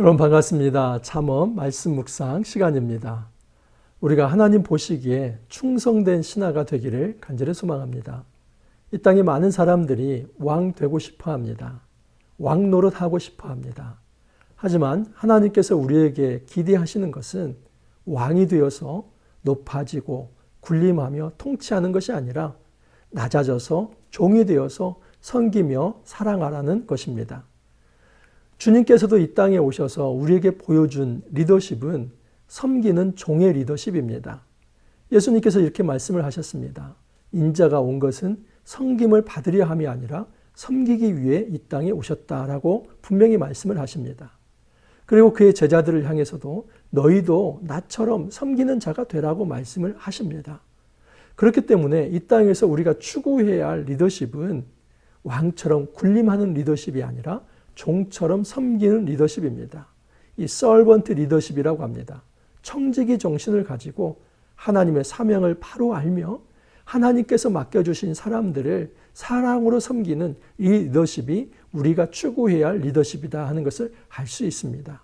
여러분 반갑습니다. 참엄 말씀 묵상 시간입니다. 우리가 하나님 보시기에 충성된 신하가 되기를 간절히 소망합니다. 이 땅에 많은 사람들이 왕 되고 싶어 합니다. 왕 노릇하고 싶어 합니다. 하지만 하나님께서 우리에게 기대하시는 것은 왕이 되어서 높아지고 군림하며 통치하는 것이 아니라 낮아져서 종이 되어서 섬기며 사랑하라는 것입니다. 주님께서도 이 땅에 오셔서 우리에게 보여준 리더십은 섬기는 종의 리더십입니다. 예수님께서 이렇게 말씀을 하셨습니다. 인자가 온 것은 섬김을 받으려 함이 아니라 섬기기 위해 이 땅에 오셨다라고 분명히 말씀을 하십니다. 그리고 그의 제자들을 향해서도 너희도 나처럼 섬기는 자가 되라고 말씀을 하십니다. 그렇기 때문에 이 땅에서 우리가 추구해야 할 리더십은 왕처럼 군림하는 리더십이 아니라 종처럼 섬기는 리더십입니다. 이 서번트 리더십이라고 합니다. 청지기 정신을 가지고 하나님의 사명을 바로 알며 하나님께서 맡겨주신 사람들을 사랑으로 섬기는 이 리더십이 우리가 추구해야 할 리더십이다 하는 것을 알 수 있습니다.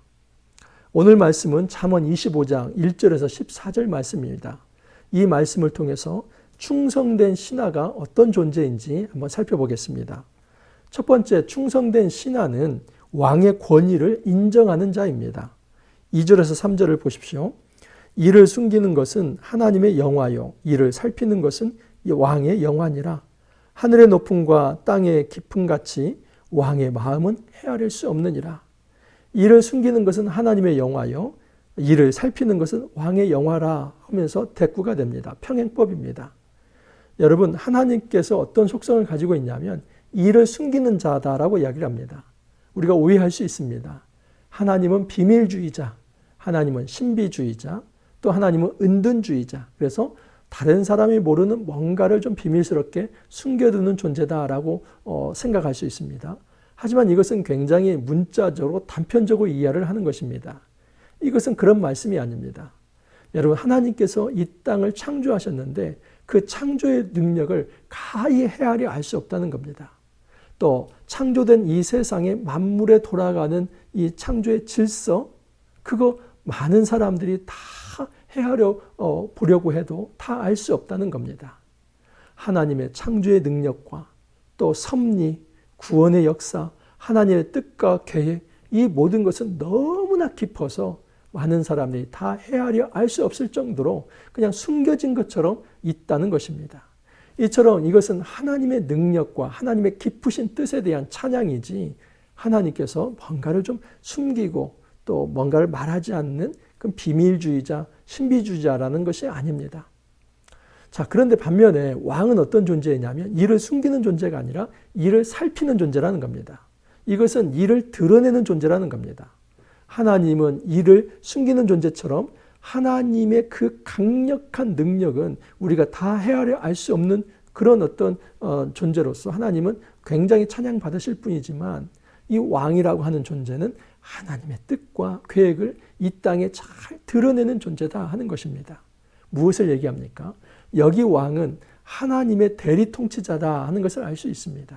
오늘 말씀은 잠언 25장 1절에서 14절 말씀입니다. 이 말씀을 통해서 충성된 신하가 어떤 존재인지 한번 살펴보겠습니다. 첫 번째, 충성된 신하는 왕의 권위를 인정하는 자입니다. 2절에서 3절을 보십시오. 이를 숨기는 것은 하나님의 영화요, 이를 살피는 것은 왕의 영화니라. 하늘의 높음과 땅의 깊음같이 왕의 마음은 헤아릴 수 없느니라. 이를 숨기는 것은 하나님의 영화요, 이를 살피는 것은 왕의 영화라 하면서 대꾸가 됩니다. 평행법입니다. 여러분, 하나님께서 어떤 속성을 가지고 있냐면 이를 숨기는 자다라고 이야기를 합니다. 우리가 오해할 수 있습니다. 하나님은 비밀주의자, 하나님은 신비주의자, 또 하나님은 은둔주의자. 그래서 다른 사람이 모르는 뭔가를 좀 비밀스럽게 숨겨두는 존재다라고 생각할 수 있습니다. 하지만 이것은 굉장히 문자적으로 단편적으로 이해를 하는 것입니다. 이것은 그런 말씀이 아닙니다. 여러분, 하나님께서 이 땅을 창조하셨는데 그 창조의 능력을 가히 헤아려 알 수 없다는 겁니다. 또 창조된 이 세상에 만물에 돌아가는 이 창조의 질서, 그거 많은 사람들이 다 헤아려 보려고 해도 다 알 수 없다는 겁니다. 하나님의 창조의 능력과 또 섭리, 구원의 역사, 하나님의 뜻과 계획, 이 모든 것은 너무나 깊어서 많은 사람들이 다 헤아려 알 수 없을 정도로 그냥 숨겨진 것처럼 있다는 것입니다. 이처럼 이것은 하나님의 능력과 하나님의 깊으신 뜻에 대한 찬양이지 하나님께서 뭔가를 좀 숨기고 또 뭔가를 말하지 않는 그 비밀주의자, 신비주의자라는 것이 아닙니다. 자, 그런데 반면에 왕은 어떤 존재이냐면 이를 숨기는 존재가 아니라 이를 살피는 존재라는 겁니다. 이것은 이를 드러내는 존재라는 겁니다. 하나님은 이를 숨기는 존재처럼 하나님의 그 강력한 능력은 우리가 다 헤아려 알 수 없는 그런 어떤 존재로서 하나님은 굉장히 찬양받으실 뿐이지만 이 왕이라고 하는 존재는 하나님의 뜻과 계획을 이 땅에 잘 드러내는 존재다 하는 것입니다. 무엇을 얘기합니까? 여기 왕은 하나님의 대리 통치자다 하는 것을 알 수 있습니다.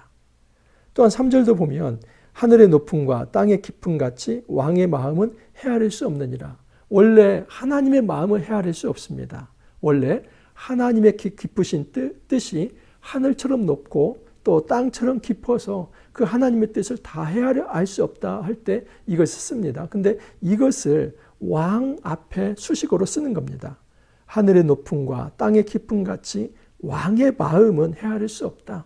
또한 3절도 보면 하늘의 높음과 땅의 깊음같이 왕의 마음은 헤아릴 수 없느니라. 원래 하나님의 마음을 헤아릴 수 없습니다. 원래 하나님의 깊으신 뜻이 하늘처럼 높고 또 땅처럼 깊어서 그 하나님의 뜻을 다 헤아려 알 수 없다 할 때 이것을 씁니다. 근데 이것을 왕 앞에 수식어로 쓰는 겁니다. 하늘의 높음과 땅의 깊음같이 왕의 마음은 헤아릴 수 없다.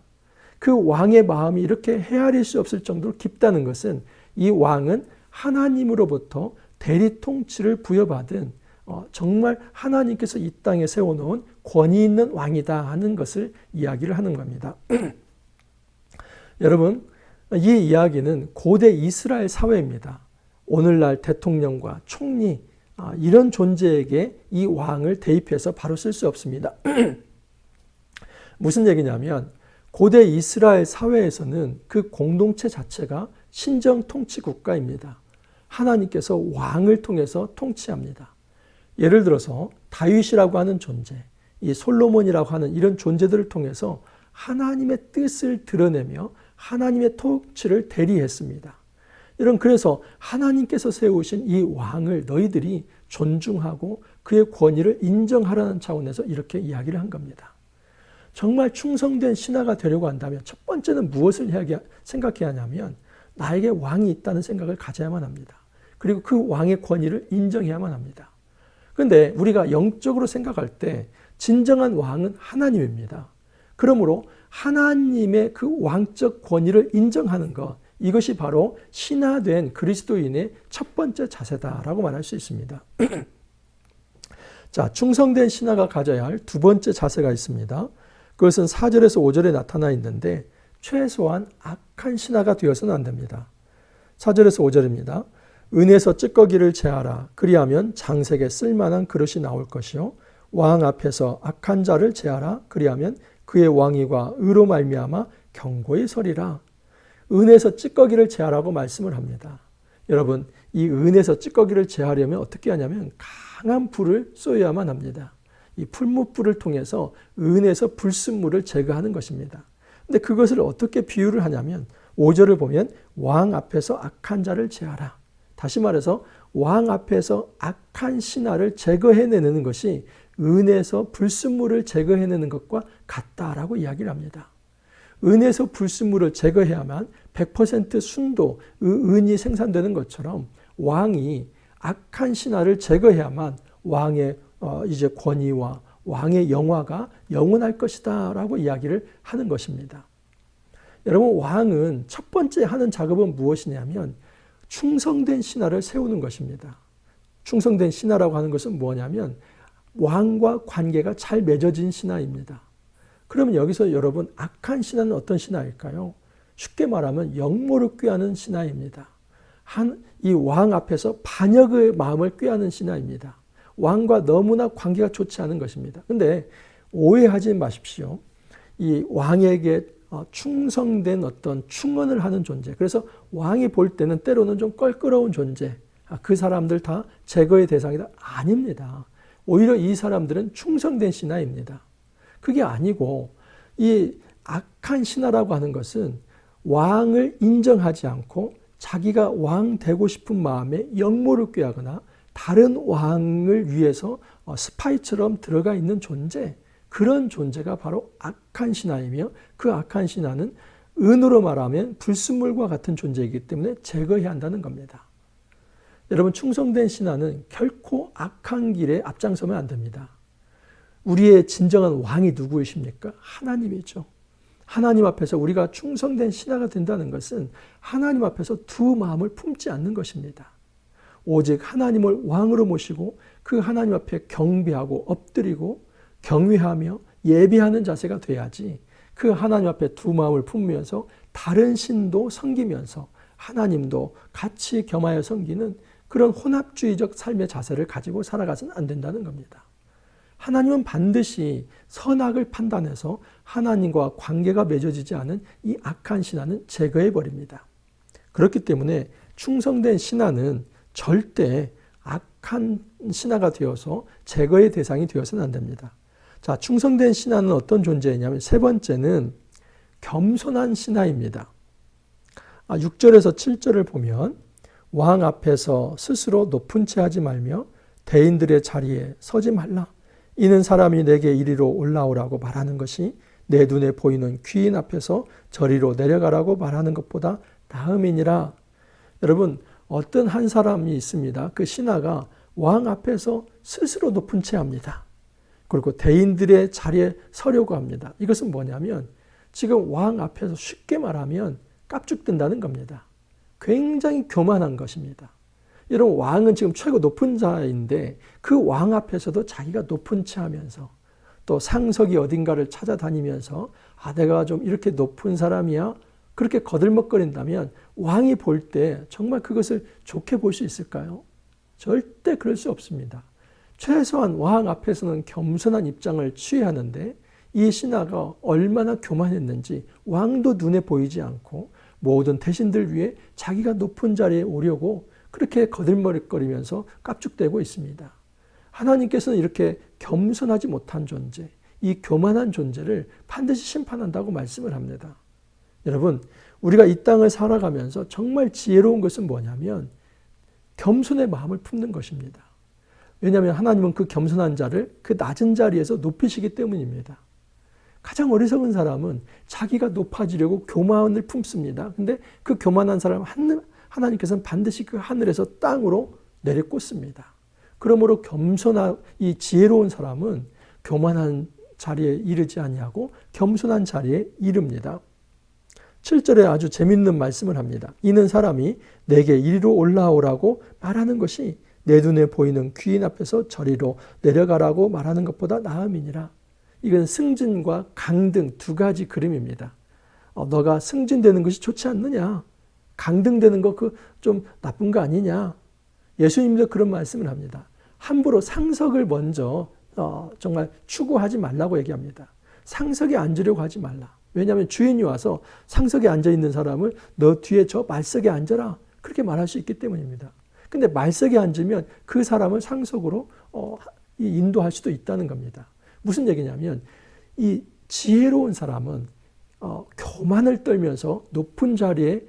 그 왕의 마음이 이렇게 헤아릴 수 없을 정도로 깊다는 것은 이 왕은 하나님으로부터 대리 통치를 부여받은 정말 하나님께서 이 땅에 세워놓은 권위 있는 왕이다 하는 것을 이야기를 하는 겁니다. 여러분, 이 이야기는 고대 이스라엘 사회입니다. 오늘날 대통령과 총리, 이런 존재에게 이 왕을 대입해서 바로 쓸 수 없습니다. 무슨 얘기냐면 고대 이스라엘 사회에서는 그 공동체 자체가 신정 통치 국가입니다. 하나님께서 왕을 통해서 통치합니다. 예를 들어서 다윗이라고 하는 존재, 이 솔로몬이라고 하는 이런 존재들을 통해서 하나님의 뜻을 드러내며 하나님의 통치를 대리했습니다. 여러분, 그래서 하나님께서 세우신 이 왕을 너희들이 존중하고 그의 권위를 인정하라는 차원에서 이렇게 이야기를 한 겁니다. 정말 충성된 신하가 되려고 한다면 첫 번째는 무엇을 생각해야 하냐면 나에게 왕이 있다는 생각을 가져야만 합니다. 그리고 그 왕의 권위를 인정해야만 합니다. 그런데 우리가 영적으로 생각할 때 진정한 왕은 하나님입니다. 그러므로 하나님의 그 왕적 권위를 인정하는 것, 이것이 바로 신하된 그리스도인의 첫 번째 자세다라고 말할 수 있습니다. 자, 충성된 신하가 가져야 할 두 번째 자세가 있습니다. 그것은 4절에서 5절에 나타나 있는데 최소한 악한 신하가 되어서는 안 됩니다. 4절에서 5절입니다. 은에서 찌꺼기를 제하라. 그리하면 장색에 쓸만한 그릇이 나올 것이요. 왕 앞에서 악한 자를 제하라. 그리하면 그의 왕위가 의로 말미암아 경고히 서리라. 은에서 찌꺼기를 제하라고 말씀을 합니다. 여러분, 이 은에서 찌꺼기를 제하려면 어떻게 하냐면 강한 불을 쏘야만 합니다. 이 풀무불을 통해서 은에서 불순물을 제거하는 것입니다. 근데 그것을 어떻게 비유를 하냐면 5절을 보면 왕 앞에서 악한 자를 제하라. 다시 말해서 왕 앞에서 악한 신하를 제거해내는 것이 은에서 불순물을 제거해내는 것과 같다라고 이야기를 합니다. 은에서 불순물을 제거해야만 100% 순도, 은이 생산되는 것처럼 왕이 악한 신하를 제거해야만 왕의 이제 권위와 왕의 영화가 영원할 것이다 라고 이야기를 하는 것입니다. 여러분, 왕은 첫 번째 하는 작업은 무엇이냐면 충성된 신하를 세우는 것입니다. 충성된 신하라고 하는 것은 뭐냐면 왕과 관계가 잘 맺어진 신하입니다. 그러면 여기서 여러분, 악한 신하는 어떤 신하일까요? 쉽게 말하면 영모를 꾀하는 신하입니다. 이 왕 앞에서 반역의 마음을 꾀하는 신하입니다. 왕과 너무나 관계가 좋지 않은 것입니다. 그런데 오해하지 마십시오. 이 왕에게 충성된 어떤 충언을 하는 존재. 그래서 왕이 볼 때는 때로는 좀 껄끄러운 존재. 그 사람들 다 제거의 대상이다. 아닙니다. 오히려 이 사람들은 충성된 신하입니다. 그게 아니고 이 악한 신하라고 하는 것은 왕을 인정하지 않고 자기가 왕 되고 싶은 마음에 영모를 꾀하거나 다른 왕을 위해서 스파이처럼 들어가 있는 존재, 그런 존재가 바로 악한 신하이며 그 악한 신하는 은으로 말하면 불순물과 같은 존재이기 때문에 제거해야 한다는 겁니다. 여러분, 충성된 신하는 결코 악한 길에 앞장서면 안 됩니다. 우리의 진정한 왕이 누구이십니까? 하나님이죠. 하나님 앞에서 우리가 충성된 신하가 된다는 것은 하나님 앞에서 두 마음을 품지 않는 것입니다. 오직 하나님을 왕으로 모시고 그 하나님 앞에 경배하고 엎드리고 경외하며 예배하는 자세가 돼야지, 그 하나님 앞에 두 마음을 품으면서 다른 신도 섬기면서 하나님도 같이 겸하여 섬기는 그런 혼합주의적 삶의 자세를 가지고 살아가서는 안 된다는 겁니다. 하나님은 반드시 선악을 판단해서 하나님과 관계가 맺어지지 않은 이 악한 신하는 제거해버립니다. 그렇기 때문에 충성된 신하는 절대 악한 신하가 되어서 제거의 대상이 되어서는 안 됩니다. 자, 충성된 신하는 어떤 존재이냐면 세 번째는 겸손한 신하입니다. 6절에서 7절을 보면 왕 앞에서 스스로 높은 채 하지 말며 대인들의 자리에 서지 말라. 이는 사람이 내게 이리로 올라오라고 말하는 것이 내 눈에 보이는 귀인 앞에서 저리로 내려가라고 말하는 것보다 나음이니라. 여러분, 어떤 한 사람이 있습니다. 그 신하가 왕 앞에서 스스로 높은 채 합니다. 그리고 대인들의 자리에 서려고 합니다. 이것은 뭐냐면 지금 왕 앞에서 쉽게 말하면 깝죽된다는 겁니다. 굉장히 교만한 것입니다. 여러분, 왕은 지금 최고 높은 자인데 그 왕 앞에서도 자기가 높은 채 하면서 또 상석이 어딘가를 찾아다니면서 내가 좀 이렇게 높은 사람이야? 그렇게 거들먹거린다면 왕이 볼 때 정말 그것을 좋게 볼 수 있을까요? 절대 그럴 수 없습니다. 최소한 왕 앞에서는 겸손한 입장을 취해야 하는데 이 신하가 얼마나 교만했는지 왕도 눈에 보이지 않고 모든 대신들 위해 자기가 높은 자리에 오려고 그렇게 거들먹거리면서 깝죽대고 있습니다. 하나님께서는 이렇게 겸손하지 못한 존재, 이 교만한 존재를 반드시 심판한다고 말씀을 합니다. 여러분, 우리가 이 땅을 살아가면서 정말 지혜로운 것은 뭐냐면 겸손의 마음을 품는 것입니다. 왜냐하면 하나님은 그 겸손한 자를 그 낮은 자리에서 높이시기 때문입니다. 가장 어리석은 사람은 자기가 높아지려고 교만을 품습니다. 근데 그 교만한 사람 하나님께서는 반드시 그 하늘에서 땅으로 내려꽂습니다. 그러므로 겸손한 이 지혜로운 사람은 교만한 자리에 이르지 아니하고 겸손한 자리에 이릅니다. 7절에 아주 재밌는 말씀을 합니다. 이는 사람이 내게 이리로 올라오라고 말하는 것이 내 눈에 보이는 귀인 앞에서 저리로 내려가라고 말하는 것보다 나음이니라. 이건 승진과 강등 두 가지 그림입니다. 너가 승진되는 것이 좋지 않느냐? 강등되는 거 그 좀 나쁜 거 아니냐? 예수님도 그런 말씀을 합니다. 함부로 상석을 먼저 정말 추구하지 말라고 얘기합니다. 상석에 앉으려고 하지 말라. 왜냐하면 주인이 와서 상석에 앉아있는 사람을 너 뒤에 저 말석에 앉아라. 그렇게 말할 수 있기 때문입니다. 근데 말석에 앉으면 그 사람을 상석으로 인도할 수도 있다는 겁니다. 무슨 얘기냐면 이 지혜로운 사람은 교만을 떨면서 높은 자리에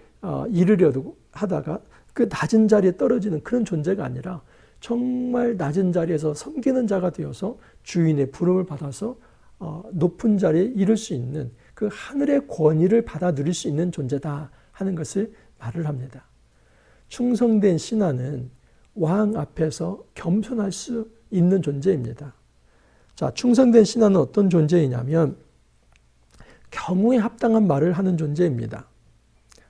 이르려고 하다가 그 낮은 자리에 떨어지는 그런 존재가 아니라 정말 낮은 자리에서 섬기는 자가 되어서 주인의 부름을 받아서 높은 자리에 이를 수 있는 그 하늘의 권위를 받아 누릴 수 있는 존재다 하는 것을 말을 합니다. 충성된 신하는 왕 앞에서 겸손할 수 있는 존재입니다. 자, 충성된 신하는 어떤 존재이냐면 경우에 합당한 말을 하는 존재입니다.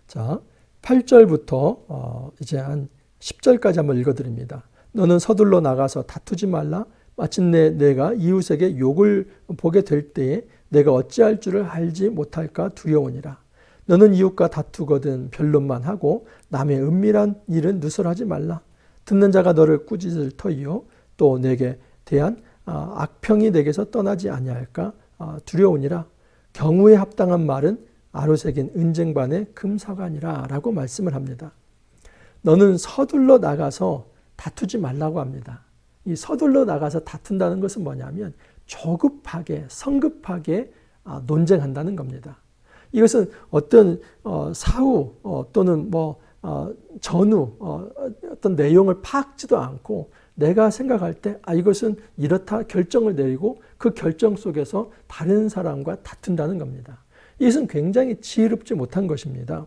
자, 8절부터 이제 한 10절까지 한번 읽어드립니다. 너는 서둘러 나가서 다투지 말라. 마침내 내가 이웃에게 욕을 보게 될 때에 내가 어찌할 줄을 알지 못할까 두려우니라. 너는 이웃과 다투거든 변론만 하고 남의 은밀한 일은 누설하지 말라. 듣는 자가 너를 꾸짖을 터이요 또 내게 대한 악평이 내게서 떠나지 아니할까 두려우니라. 경우에 합당한 말은 아로새긴 은쟁반의 금사관이라 라고 말씀을 합니다. 너는 서둘러 나가서 다투지 말라고 합니다. 이 서둘러 나가서 다툰다는 것은 뭐냐면 조급하게 성급하게 논쟁한다는 겁니다. 이것은 어떤 사후 또는 전후 어떤 내용을 파악지도 않고 내가 생각할 때 이것은 이렇다 결정을 내리고 그 결정 속에서 다른 사람과 다툰다는 겁니다. 이것은 굉장히 지혜롭지 못한 것입니다.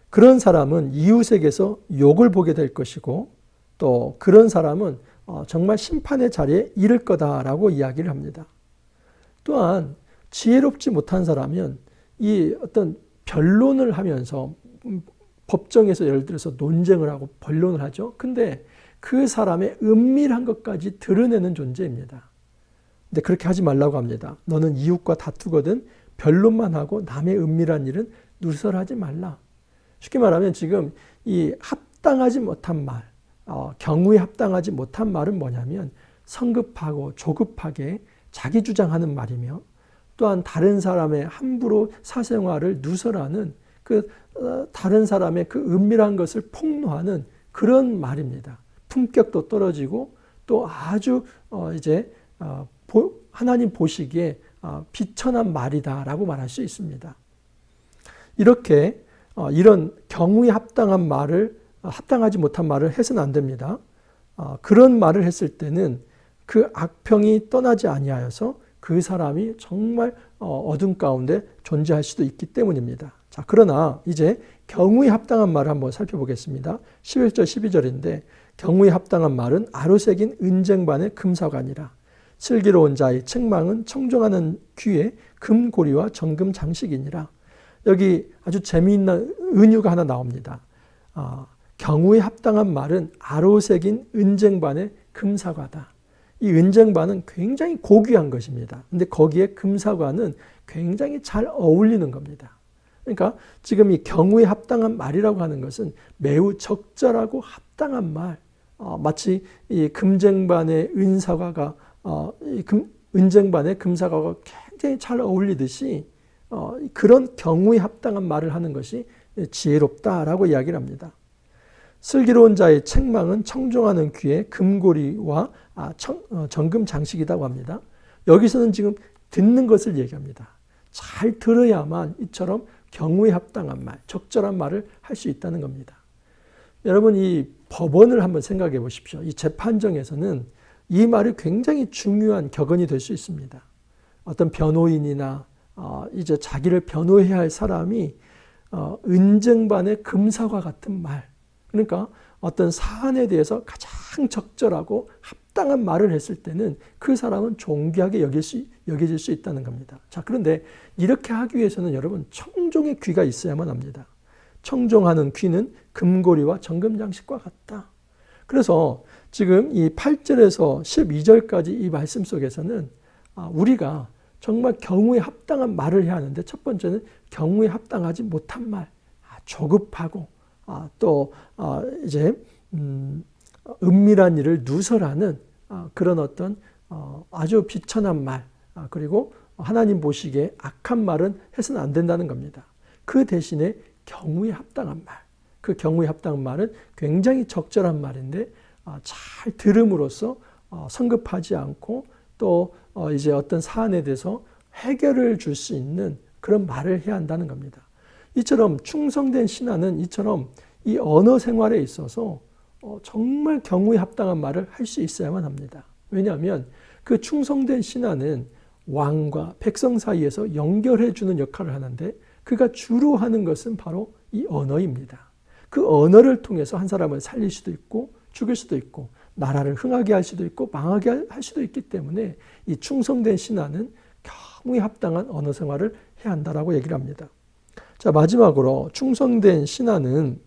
그런 사람은 이웃에게서 욕을 보게 될 것이고 또 그런 사람은 정말 심판의 자리에 이를 거다라고 이야기를 합니다. 또한 지혜롭지 못한 사람은 이 어떤 변론을 하면서 법정에서 예를 들어서 논쟁을 하고 변론을 하죠. 근데 그 사람의 은밀한 것까지 드러내는 존재입니다. 근데 그렇게 하지 말라고 합니다. 너는 이웃과 다투거든 변론만 하고 남의 은밀한 일은 누설하지 말라. 쉽게 말하면 지금 이 합당하지 못한 말, 경우에 합당하지 못한 말은 뭐냐면 성급하고 조급하게 자기 주장하는 말이며 또한 다른 사람의 함부로 사생활을 누설하는 다른 사람의 그 은밀한 것을 폭로하는 그런 말입니다. 품격도 떨어지고 또 아주 하나님 보시기에 비천한 말이다라고 말할 수 있습니다. 이렇게 이런 경우에 합당한 말을 합당하지 못한 말을 해서는 안 됩니다. 그런 말을 했을 때는 그 악평이 떠나지 아니하여서 그 사람이 정말 어둠 가운데 존재할 수도 있기 때문입니다. 자, 그러나 이제 경우에 합당한 말을 한번 살펴보겠습니다. 11절 12절인데 경우에 합당한 말은 아로새긴 은쟁반의 금사관이라. 슬기로운 자의 책망은 청종하는 귀에 금고리와 정금 장식이니라. 여기 아주 재미있는 은유가 하나 나옵니다. 경우에 합당한 말은 아로새긴 은쟁반의 금사과다. 이 은쟁반은 굉장히 고귀한 것입니다. 근데 거기에 금사과는 굉장히 잘 어울리는 겁니다. 그러니까 지금 이 경우에 합당한 말이라고 하는 것은 매우 적절하고 합당한 말, 마치 이 금쟁반의 은사과가 은쟁반의 금사과가 굉장히 잘 어울리듯이 그런 경우에 합당한 말을 하는 것이 지혜롭다라고 이야기를 합니다. 슬기로운 자의 책망은 청종하는 귀에 금고리와 정금 장식이라고 합니다. 여기서는 지금 듣는 것을 얘기합니다. 잘 들어야만 이처럼 경우에 합당한 말, 적절한 말을 할 수 있다는 겁니다. 여러분, 이 법원을 한번 생각해 보십시오. 이 재판정에서는 이 말이 굉장히 중요한 격언이 될 수 있습니다. 어떤 변호인이나 이제 자기를 변호해야 할 사람이 은쟁반의 금사과 같은 말, 그러니까 어떤 사안에 대해서 가장 적절하고 합당한 말을 했을 때는 그 사람은 존귀하게 여겨질 수 있다는 겁니다. 자, 그런데 이렇게 하기 위해서는 여러분 청종의 귀가 있어야만 합니다. 청종하는 귀는 금고리와 정금장식과 같다. 그래서 지금 이 8절에서 12절까지 이 말씀 속에서는 우리가 정말 경우에 합당한 말을 해야 하는데, 첫 번째는 경우에 합당하지 못한 말, 조급하고 또 이제 은밀한 일을 누설하는 그런 어떤 아주 비천한 말, 그리고 하나님 보시기에 악한 말은 해서는 안 된다는 겁니다. 그 대신에 경우에 합당한 말, 그 경우에 합당한 말은 굉장히 적절한 말인데 잘 들음으로써 성급하지 않고 또 이제 어떤 사안에 대해서 해결을 줄 수 있는 그런 말을 해야 한다는 겁니다. 이처럼 충성된 신하는 이처럼 이 언어 생활에 있어서 정말 경우에 합당한 말을 할 수 있어야만 합니다. 왜냐하면 그 충성된 신하는 왕과 백성 사이에서 연결해 주는 역할을 하는데, 그가 주로 하는 것은 바로 이 언어입니다. 그 언어를 통해서 한 사람을 살릴 수도 있고 죽일 수도 있고 나라를 흥하게 할 수도 있고 망하게 할 수도 있기 때문에 이 충성된 신하는 경우에 합당한 언어 생활을 해야 한다라고 얘기를 합니다. 자, 마지막으로 충성된 신하는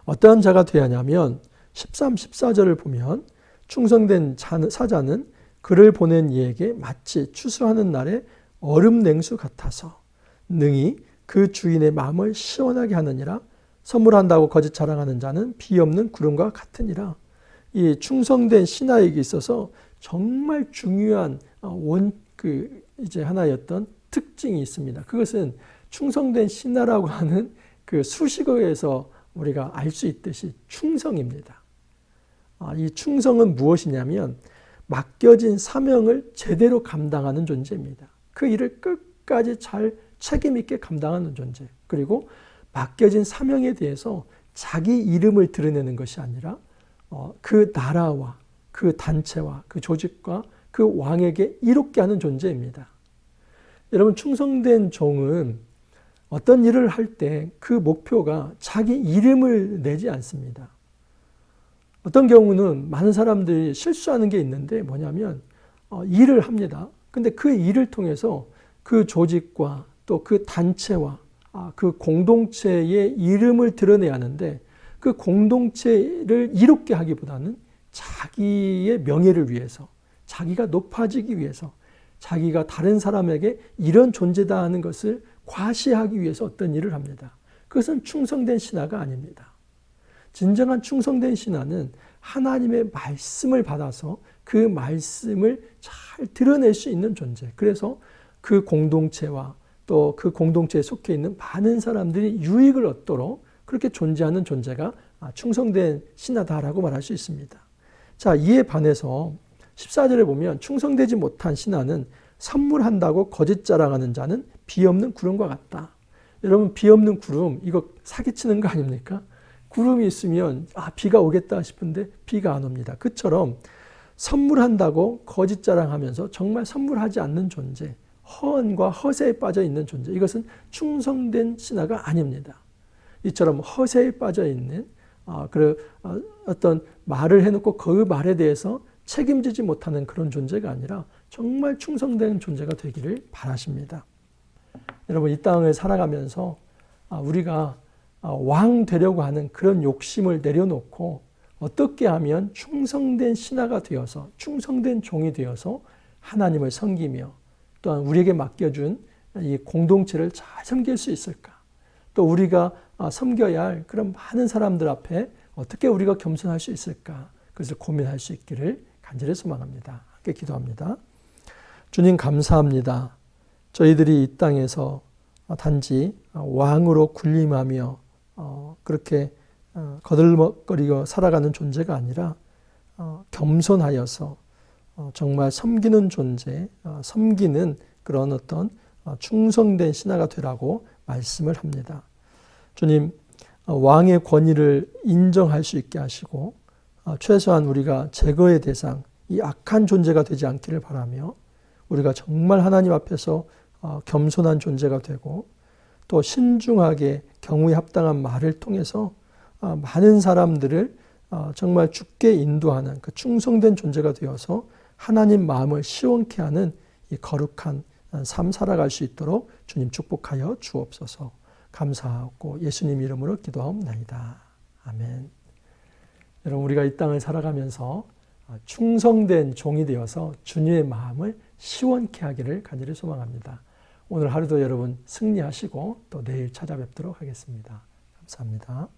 어떠한 자가 되어야 하냐면 13, 14절을 보면 충성된 사자는 그를 보낸 이에게 마치 추수하는 날에 얼음 냉수 같아서 능히 그 주인의 마음을 시원하게 하느니라. 선물한다고 거짓 자랑하는 자는 비 없는 구름과 같으니라. 이 충성된 신하에게 있어서 정말 중요한 이제 하나였던 특징이 있습니다. 그것은 충성된 신하라고 하는 그 수식어에서 우리가 알 수 있듯이 충성입니다. 이 충성은 무엇이냐면 맡겨진 사명을 제대로 감당하는 존재입니다. 그 일을 끝까지 잘 책임 있게 감당하는 존재. 그리고 맡겨진 사명에 대해서 자기 이름을 드러내는 것이 아니라 그 나라와 그 단체와 그 조직과 그 왕에게 이롭게 하는 존재입니다. 여러분, 충성된 종은 어떤 일을 할 때 그 목표가 자기 이름을 내지 않습니다. 어떤 경우는 많은 사람들이 실수하는 게 있는데 뭐냐면 일을 합니다. 근데 그 일을 통해서 그 조직과 또 그 단체와 그 공동체의 이름을 드러내야 하는데, 그 공동체를 이롭게 하기보다는 자기의 명예를 위해서, 자기가 높아지기 위해서, 자기가 다른 사람에게 이런 존재다 하는 것을 과시하기 위해서 어떤 일을 합니다. 그것은 충성된 신하가 아닙니다. 진정한 충성된 신하는 하나님의 말씀을 받아서 그 말씀을 잘 드러낼 수 있는 존재. 그래서 그 공동체와 또 그 공동체에 속해 있는 많은 사람들이 유익을 얻도록 그렇게 존재하는 존재가 충성된 신하다라고 말할 수 있습니다. 자, 이에 반해서 14절에 보면 충성되지 못한 신하는 선물한다고 거짓 자랑하는 자는 비 없는 구름과 같다. 여러분, 비 없는 구름, 이거 사기치는 거 아닙니까? 구름이 있으면 비가 오겠다 싶은데 비가 안 옵니다. 그처럼 선물한다고 거짓 자랑하면서 정말 선물하지 않는 존재, 허언과 허세에 빠져 있는 존재, 이것은 충성된 신하가 아닙니다. 이처럼 허세에 빠져 있는 어떤 말을 해놓고 그 말에 대해서 책임지지 못하는 그런 존재가 아니라 정말 충성된 존재가 되기를 바라십니다. 여러분, 이 땅을 살아가면서 우리가 왕 되려고 하는 그런 욕심을 내려놓고 어떻게 하면 충성된 신하가 되어서, 충성된 종이 되어서 하나님을 섬기며 또한 우리에게 맡겨준 이 공동체를 잘 섬길 수 있을까? 또 우리가 섬겨야 할 그런 많은 사람들 앞에 어떻게 우리가 겸손할 수 있을까? 그것을 고민할 수 있기를 간절히 소망합니다. 함께 기도합니다. 주님, 감사합니다. 저희들이 이 땅에서 단지 왕으로 군림하며 그렇게 거들먹거리고 살아가는 존재가 아니라 겸손하여서 정말 섬기는 존재, 섬기는 그런 어떤 충성된 신하가 되라고 말씀을 합니다. 주님, 왕의 권위를 인정할 수 있게 하시고 최소한 우리가 제거의 대상, 이 악한 존재가 되지 않기를 바라며 우리가 정말 하나님 앞에서 겸손한 존재가 되고 또 신중하게 경우에 합당한 말을 통해서 많은 사람들을 정말 주께 인도하는 그 충성된 존재가 되어서 하나님 마음을 시원케 하는 이 거룩한 삶 살아갈 수 있도록 주님 축복하여 주옵소서. 감사하고 예수님 이름으로 기도하옵나이다. 아멘. 여러분, 우리가 이 땅을 살아가면서 충성된 종이 되어서 주님의 마음을 시원케 하기를 간절히 소망합니다. 오늘 하루도 여러분 승리하시고 또 내일 찾아뵙도록 하겠습니다. 감사합니다.